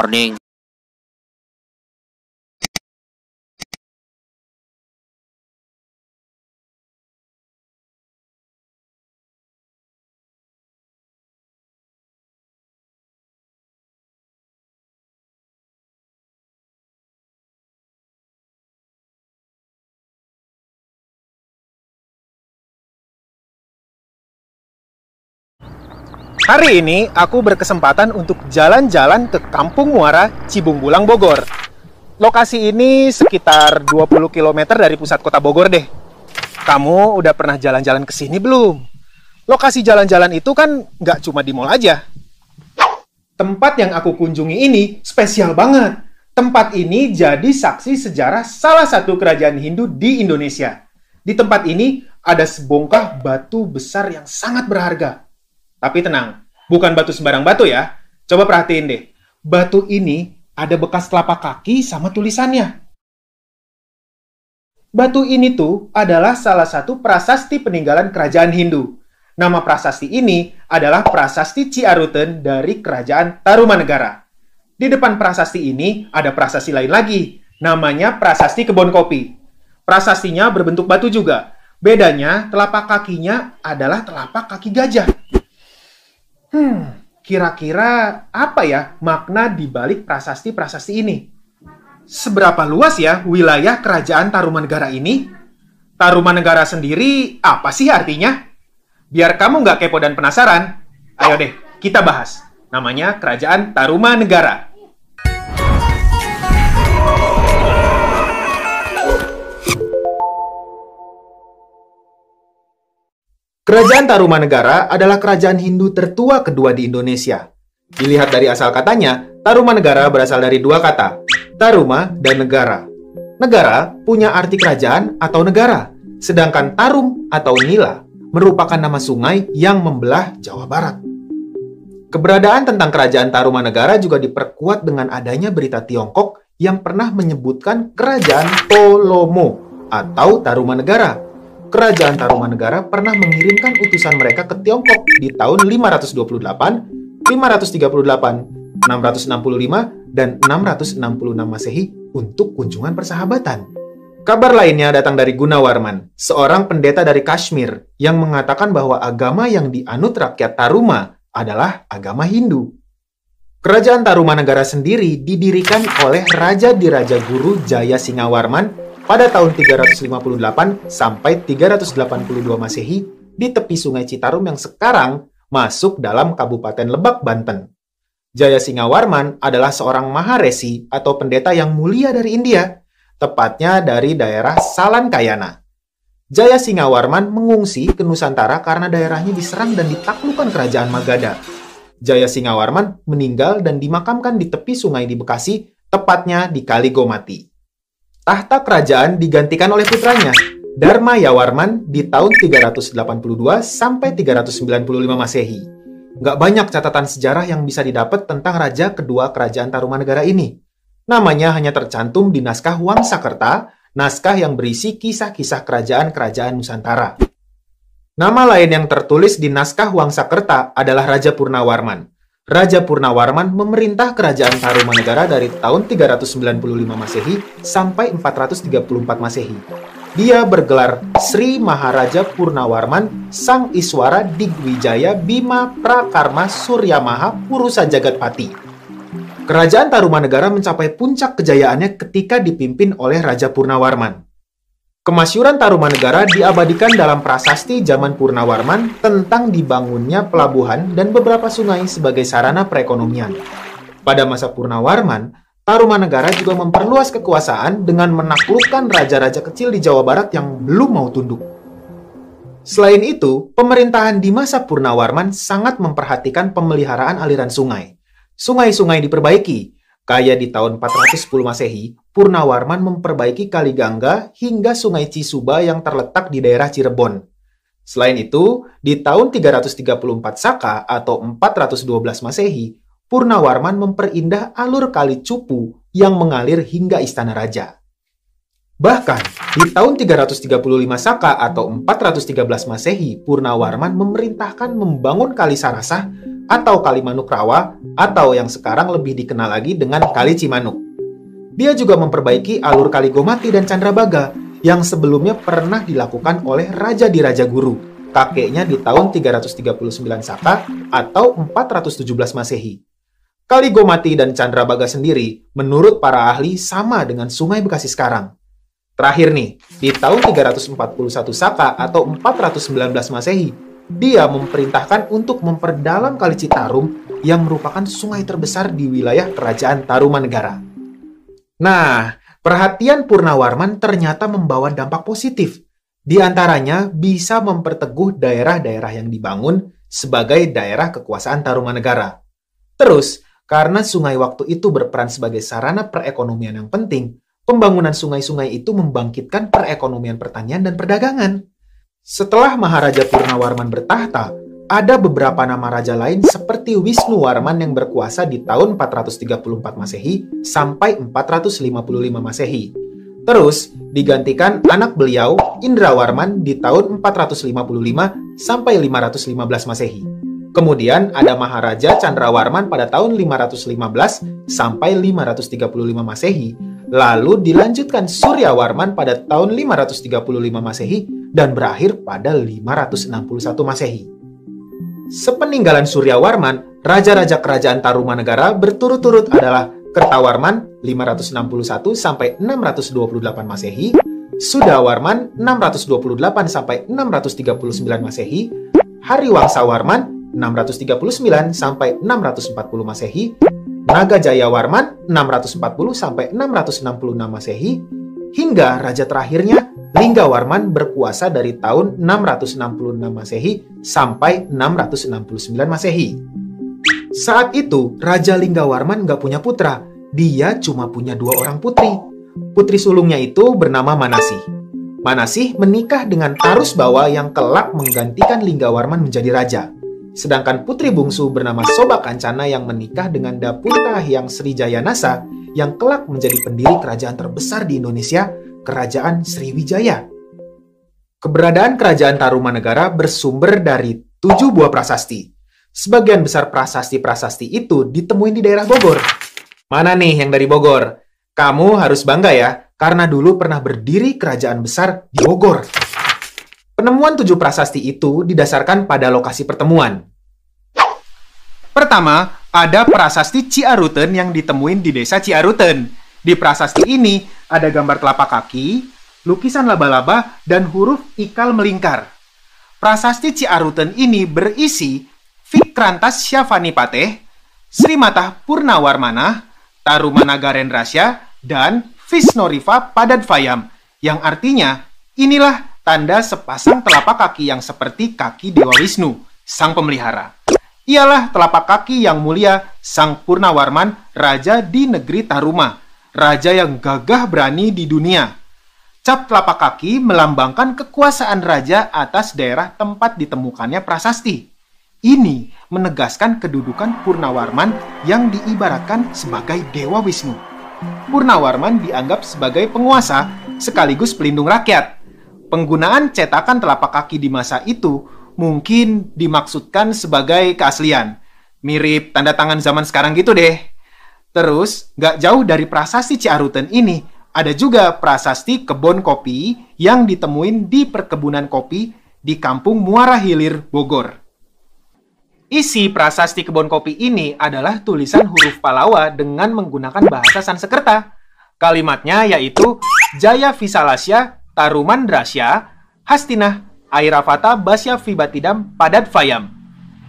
morning. Hari ini aku berkesempatan untuk jalan-jalan ke Kampung Muara, Cibungbulang, Bogor. Lokasi ini sekitar 20 km dari pusat kota Bogor deh. Kamu udah pernah jalan-jalan ke sini belum? Lokasi jalan-jalan itu kan nggak cuma di mall aja. Tempat yang aku kunjungi ini spesial banget. Tempat ini jadi saksi sejarah salah satu kerajaan Hindu di Indonesia. Di tempat ini ada sebongkah batu besar yang sangat berharga. Tapi tenang, bukan batu sembarang batu ya. Coba perhatiin deh. Batu ini ada bekas telapak kaki sama tulisannya. Batu ini tuh adalah salah satu prasasti peninggalan kerajaan Hindu. Nama prasasti ini adalah Prasasti Ciaruten dari Kerajaan Tarumanegara. Di depan prasasti ini ada prasasti lain lagi. Namanya Prasasti Kebon Kopi. Prasastinya berbentuk batu juga. Bedanya, telapak kakinya adalah telapak kaki gajah. Kira-kira apa ya makna di balik prasasti-prasasti ini? Seberapa luas ya wilayah kerajaan Tarumanegara ini? Tarumanegara sendiri apa sih artinya? Biar kamu nggak kepo dan penasaran, ayo deh kita bahas. Namanya Kerajaan Tarumanegara. Kerajaan Tarumanegara adalah kerajaan Hindu tertua kedua di Indonesia. Dilihat dari asal katanya, Tarumanegara berasal dari dua kata, Taruma dan negara. Negara punya arti kerajaan atau negara, sedangkan Tarum atau Nila merupakan nama sungai yang membelah Jawa Barat. Keberadaan tentang kerajaan Tarumanegara juga diperkuat dengan adanya berita Tiongkok yang pernah menyebutkan kerajaan Tolomo atau Tarumanegara. Kerajaan Tarumanegara pernah mengirimkan utusan mereka ke Tiongkok di tahun 528, 538, 665, dan 666 Masehi untuk kunjungan persahabatan. Kabar lainnya datang dari Gunawarman, seorang pendeta dari Kashmir yang mengatakan bahwa agama yang dianut rakyat Taruma adalah agama Hindu. Kerajaan Tarumanegara sendiri didirikan oleh Raja Diraja Guru Jaya Singawarman pada tahun 358 sampai 382 Masehi di tepi Sungai Citarum yang sekarang masuk dalam Kabupaten Lebak, Banten. Jaya Singawarman adalah seorang maharesi atau pendeta yang mulia dari India, tepatnya dari daerah Salankayana. Jaya Singawarman mengungsi ke Nusantara karena daerahnya diserang dan ditaklukkan kerajaan Magadha. Jaya Singawarman meninggal dan dimakamkan di tepi sungai di Bekasi, tepatnya di Kali Gomati. Tahta kerajaan digantikan oleh putranya, Dharma Yawarman di tahun 382 sampai 395 Masehi. Nggak banyak catatan sejarah yang bisa didapat tentang raja kedua kerajaan Tarumanegara ini. Namanya hanya tercantum di naskah Wangsakerta, naskah yang berisi kisah-kisah kerajaan-kerajaan Nusantara. Nama lain yang tertulis di naskah Wangsakerta adalah Raja Purnawarman. Raja Purnawarman memerintah kerajaan Tarumanegara dari tahun 395 Masehi sampai 434 Masehi. Dia bergelar Sri Maharaja Purnawarman Sang Iswara Digwijaya Bima Prakarma Suryamaha Purusa Jagatpati. Kerajaan Tarumanegara mencapai puncak kejayaannya ketika dipimpin oleh Raja Purnawarman. Kemasyuran Tarumanegara diabadikan dalam prasasti zaman Purnawarman tentang dibangunnya pelabuhan dan beberapa sungai sebagai sarana perekonomian. Pada masa Purnawarman, Tarumanegara juga memperluas kekuasaan dengan menaklukkan raja-raja kecil di Jawa Barat yang belum mau tunduk. Selain itu, pemerintahan di masa Purnawarman sangat memperhatikan pemeliharaan aliran sungai. Sungai-sungai diperbaiki. Kayak di tahun 410 Masehi, Purnawarman memperbaiki Kali Gangga hingga Sungai Cisuba yang terletak di daerah Cirebon. Selain itu, di tahun 334 Saka atau 412 Masehi, Purnawarman memperindah alur Kali Cupu yang mengalir hingga Istana Raja. Bahkan, di tahun 335 Saka atau 413 Masehi, Purnawarman memerintahkan membangun Kali Sarasah atau Kali Manukrawa atau yang sekarang lebih dikenal lagi dengan Kali Cimanuk. Dia juga memperbaiki alur Kali Gomati dan Candrabaga yang sebelumnya pernah dilakukan oleh Raja Diraja Guru, kakeknya di tahun 339 Saka atau 417 Masehi. Kali Gomati dan Candrabaga sendiri, menurut para ahli, sama dengan Sungai Bekasi sekarang. Terakhir nih, di tahun 341 Saka atau 419 Masehi, dia memerintahkan untuk memperdalam Kali Citarum yang merupakan sungai terbesar di wilayah Kerajaan Tarumanegara. Nah, perhatian Purnawarman ternyata membawa dampak positif. Di antaranya bisa memperteguh daerah-daerah yang dibangun sebagai daerah kekuasaan Tarumanegara. Terus, karena sungai waktu itu berperan sebagai sarana perekonomian yang penting, pembangunan sungai-sungai itu membangkitkan perekonomian pertanian dan perdagangan. Setelah Maharaja Purnawarman bertahta, ada beberapa nama raja lain seperti Wisnuwarman yang berkuasa di tahun 434 Masehi sampai 455 Masehi. Terus digantikan anak beliau Indrawarman di tahun 455 sampai 515 Masehi. Kemudian ada Maharaja Candrawarman pada tahun 515 sampai 535 Masehi. Lalu dilanjutkan Suryawarman pada tahun 535 Masehi dan berakhir pada 561 Masehi. Sepeninggalan Suryawarman, raja-raja kerajaan Tarumanegara berturut-turut adalah Kertawarman 561 sampai 628 Masehi, Sudawarman 628 sampai 639 Masehi, Hariwangsawarman 639 sampai 640 Masehi, Nagajayawarman 640 sampai 666 Masehi, hingga raja terakhirnya Linggawarman berkuasa dari tahun 666 Masehi sampai 669 Masehi. Saat itu, Raja Linggawarman nggak punya putra. Dia cuma punya 2 orang putri. Putri sulungnya itu bernama Manasih. Manasih menikah dengan Tarusbawa yang kelak menggantikan Linggawarman menjadi raja. Sedangkan putri bungsu bernama Sobakancana yang menikah dengan Dapunta Hyang Srijayanasa yang kelak menjadi pendiri kerajaan terbesar di Indonesia, Kerajaan Sriwijaya. Keberadaan Kerajaan Tarumanegara bersumber dari 7 buah prasasti. Sebagian besar prasasti-prasasti itu ditemuin di daerah Bogor. Mana nih yang dari Bogor? Kamu harus bangga ya, karena dulu pernah berdiri kerajaan besar di Bogor. Penemuan 7 prasasti itu didasarkan pada lokasi pertemuan. Pertama, ada prasasti Ciaruten yang ditemuin di desa Ciaruten. Di prasasti ini ada gambar telapak kaki, lukisan laba-laba, dan huruf ikal melingkar. Prasasti Ciaruten ini berisi Vikrantas Syavanipateh, Srimatah Purnawarmanah, Tarumanagarendrasya, dan Visnoriva Padadvayam, yang artinya inilah tanda sepasang telapak kaki yang seperti kaki Dewa Wisnu, sang pemelihara. Ialah telapak kaki yang mulia Sang Purnawarman, raja di negeri Taruma, raja yang gagah berani di dunia. Cap telapak kaki melambangkan kekuasaan raja atas daerah tempat ditemukannya prasasti. Ini menegaskan kedudukan Purnawarman yang diibaratkan sebagai Dewa Wisnu. Purnawarman dianggap sebagai penguasa sekaligus pelindung rakyat. Penggunaan cetakan telapak kaki di masa itu mungkin dimaksudkan sebagai keaslian. Mirip tanda tangan zaman sekarang gitu deh. Terus, gak jauh dari prasasti Ciaruten ini, ada juga prasasti kebun kopi yang ditemuin di perkebunan kopi di kampung Muara Hilir, Bogor. Isi prasasti kebun kopi ini adalah tulisan huruf Palawa dengan menggunakan bahasa Sanskerta. Kalimatnya yaitu Jaya Visalasya Tarumandrasya Hastinah Airavata Basya Vibatidam Padadvayam,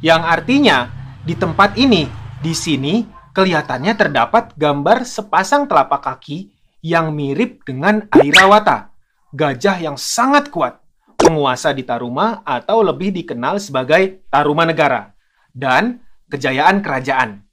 yang artinya di tempat ini, di sini kelihatannya terdapat gambar sepasang telapak kaki yang mirip dengan Airawata, gajah yang sangat kuat, penguasa di Taruma atau lebih dikenal sebagai Tarumanegara, dan kejayaan kerajaan.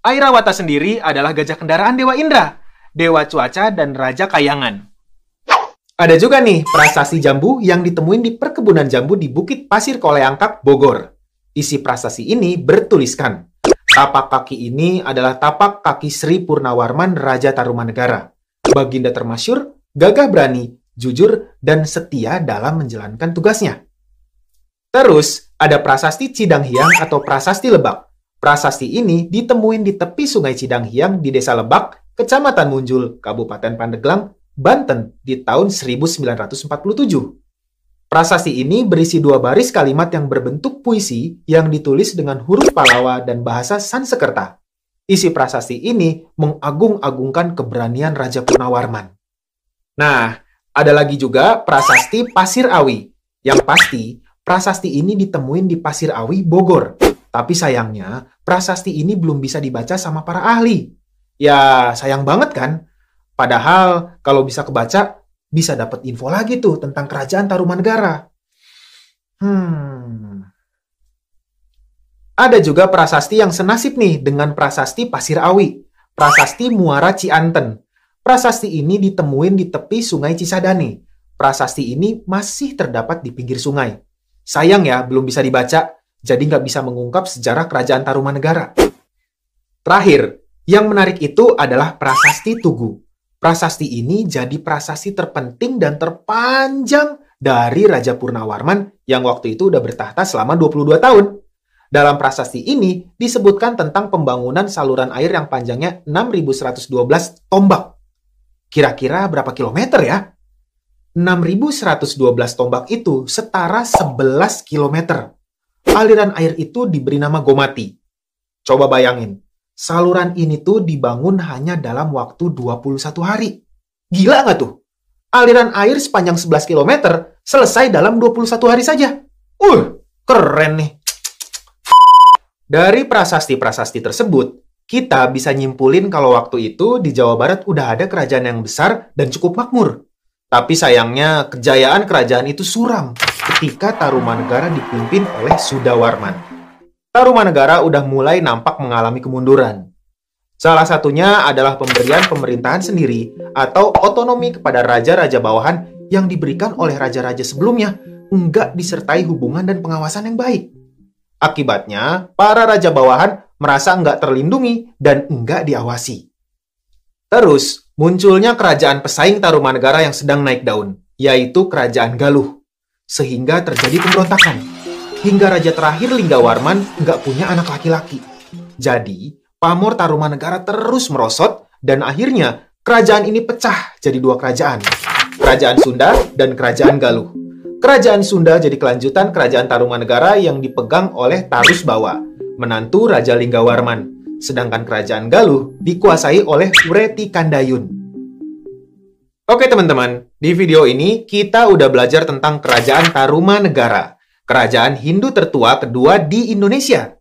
Airawata sendiri adalah gajah kendaraan Dewa Indra, Dewa Cuaca, dan Raja Kayangan. Ada juga nih prasasti jambu yang ditemuin di perkebunan jambu di Bukit Pasir Koleangkap, Bogor. Isi prasasti ini bertuliskan, tapak kaki ini adalah tapak kaki Sri Purnawarman, Raja Tarumanegara. Baginda termasyur gagah berani, jujur, dan setia dalam menjalankan tugasnya. Terus, ada prasasti Cidanghiang atau prasasti Lebak. Prasasti ini ditemuin di tepi sungai Cidanghiang di Desa Lebak, Kecamatan Munjul, Kabupaten Pandeglang, Banten di tahun 1947. Prasasti ini berisi 2 baris kalimat yang berbentuk puisi yang ditulis dengan huruf Pallawa dan bahasa Sansekerta. Isi prasasti ini mengagung-agungkan keberanian Raja Purnawarman. Nah, ada lagi juga prasasti Pasir Awi. Yang pasti, prasasti ini ditemuin di Pasir Awi, Bogor. Tapi sayangnya, prasasti ini belum bisa dibaca sama para ahli. Ya, sayang banget kan? Padahal, kalau bisa kebaca, bisa dapat info lagi tuh tentang kerajaan Tarumanegara. Ada juga prasasti yang senasib nih dengan prasasti Pasir Awi. Prasasti Muara Cianten. Prasasti ini ditemuin di tepi sungai Cisadane. Prasasti ini masih terdapat di pinggir sungai. Sayang ya, belum bisa dibaca, jadi nggak bisa mengungkap sejarah kerajaan Tarumanegara. Terakhir, yang menarik itu adalah prasasti Tugu. Prasasti ini jadi prasasti terpenting dan terpanjang dari Raja Purnawarman yang waktu itu udah bertahta selama 22 tahun. Dalam prasasti ini disebutkan tentang pembangunan saluran air yang panjangnya 6.112 tombak. Kira-kira berapa kilometer ya? 6.112 tombak itu setara 11 kilometer. Aliran air itu diberi nama Gomati. Coba bayangin. Saluran ini tuh dibangun hanya dalam waktu 21 hari. Gila nggak tuh? Aliran air sepanjang 11 km selesai dalam 21 hari saja. Keren nih. Dari prasasti-prasasti tersebut, kita bisa nyimpulin kalau waktu itu di Jawa Barat udah ada kerajaan yang besar dan cukup makmur. Tapi sayangnya kejayaan kerajaan itu suram ketika Tarumanegara dipimpin oleh Sudawarman. Tarumanegara udah mulai nampak mengalami kemunduran. Salah satunya adalah pemberian pemerintahan sendiri atau otonomi kepada raja-raja bawahan yang diberikan oleh raja-raja sebelumnya enggak disertai hubungan dan pengawasan yang baik. Akibatnya, para raja bawahan merasa enggak terlindungi dan enggak diawasi. Terus, munculnya kerajaan pesaing Tarumanegara yang sedang naik daun, yaitu Kerajaan Galuh. Sehingga terjadi pemberontakan. Hingga raja terakhir Linggawarman nggak punya anak laki-laki. Jadi, pamor Tarumanegara terus merosot dan akhirnya kerajaan ini pecah jadi 2 kerajaan. Kerajaan Sunda dan Kerajaan Galuh. Kerajaan Sunda jadi kelanjutan kerajaan Tarumanegara yang dipegang oleh Tarusbawa, menantu Raja Linggawarman. Sedangkan kerajaan Galuh dikuasai oleh Ureti Kandayun. Oke teman-teman, di video ini kita udah belajar tentang kerajaan Tarumanegara. Kerajaan Hindu tertua kedua di Indonesia.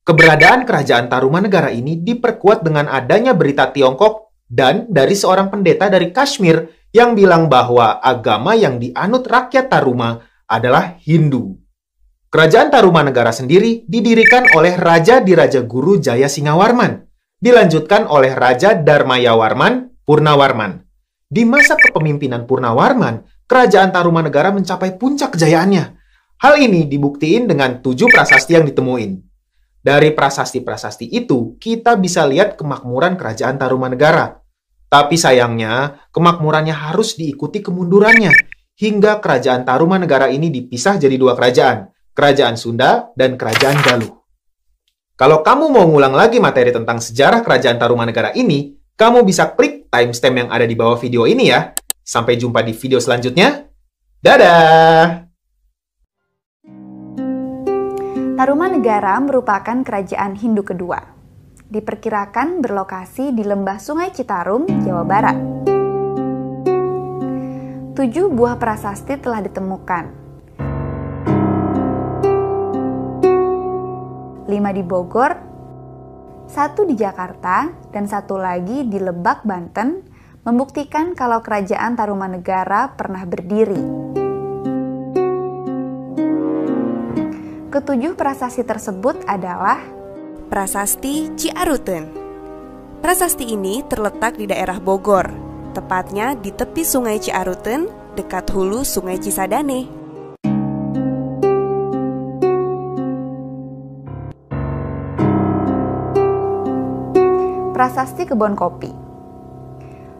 Keberadaan kerajaan Tarumanegara ini diperkuat dengan adanya berita Tiongkok dan dari seorang pendeta dari Kashmir yang bilang bahwa agama yang dianut rakyat Taruma adalah Hindu. Kerajaan Tarumanegara sendiri didirikan oleh Raja Diraja Guru Jaya Singawarman, dilanjutkan oleh Raja Dharmayawarman Purnawarman. Di masa kepemimpinan Purnawarman, kerajaan Tarumanegara mencapai puncak kejayaannya. Hal ini dibuktiin dengan 7 prasasti yang ditemuin. Dari prasasti-prasasti itu, kita bisa lihat kemakmuran kerajaan Tarumanegara. Tapi sayangnya, kemakmurannya harus diikuti kemundurannya, hingga kerajaan Tarumanegara ini dipisah jadi 2 kerajaan, Kerajaan Sunda dan Kerajaan Galuh. Kalau kamu mau ngulang lagi materi tentang sejarah kerajaan Tarumanegara ini, kamu bisa klik timestamp yang ada di bawah video ini ya. Sampai jumpa di video selanjutnya. Dadah! Tarumanegara merupakan kerajaan Hindu kedua. Diperkirakan berlokasi di lembah Sungai Citarum, Jawa Barat. 7 buah prasasti telah ditemukan. 5 di Bogor, 1 di Jakarta, dan 1 lagi di Lebak, Banten, membuktikan kalau kerajaan Tarumanegara pernah berdiri. Ketujuh prasasti tersebut adalah Prasasti Ciaruten. Prasasti ini terletak di daerah Bogor, tepatnya di tepi Sungai Ciaruten, dekat hulu Sungai Cisadane. Prasasti Kebon Kopi.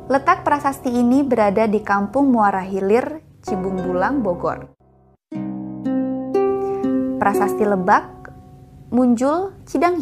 Letak prasasti ini berada di Kampung Muara Hilir, Cibungbulang, Bogor. Prasasti Lebak, Munjul, Cidanghi.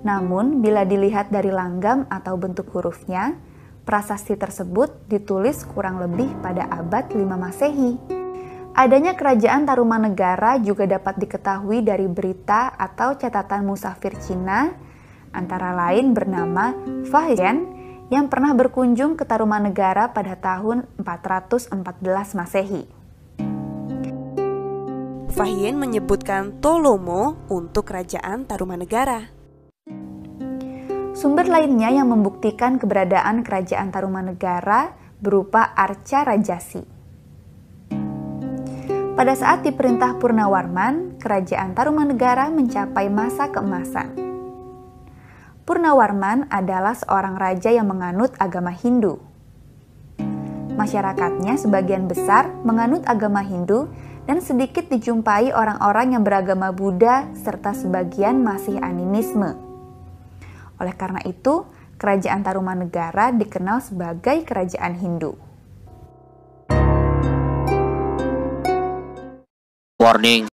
Namun, bila dilihat dari langgam atau bentuk hurufnya, prasasti tersebut ditulis kurang lebih pada abad 5 Masehi. Adanya kerajaan Tarumanegara juga dapat diketahui dari berita atau catatan musafir Cina, antara lain bernama Fahian yang pernah berkunjung ke Tarumanegara pada tahun 414 Masehi. Fahian menyebutkan Tolomo untuk kerajaan Tarumanegara. Sumber lainnya yang membuktikan keberadaan kerajaan Tarumanegara berupa Arca Rajasi. Pada saat diperintah Purnawarman, kerajaan Tarumanegara mencapai masa keemasan. Purnawarman adalah seorang raja yang menganut agama Hindu. Masyarakatnya sebagian besar menganut agama Hindu dan sedikit dijumpai orang-orang yang beragama Buddha serta sebagian masih animisme. Oleh karena itu, kerajaan Tarumanegara dikenal sebagai kerajaan Hindu. Warning,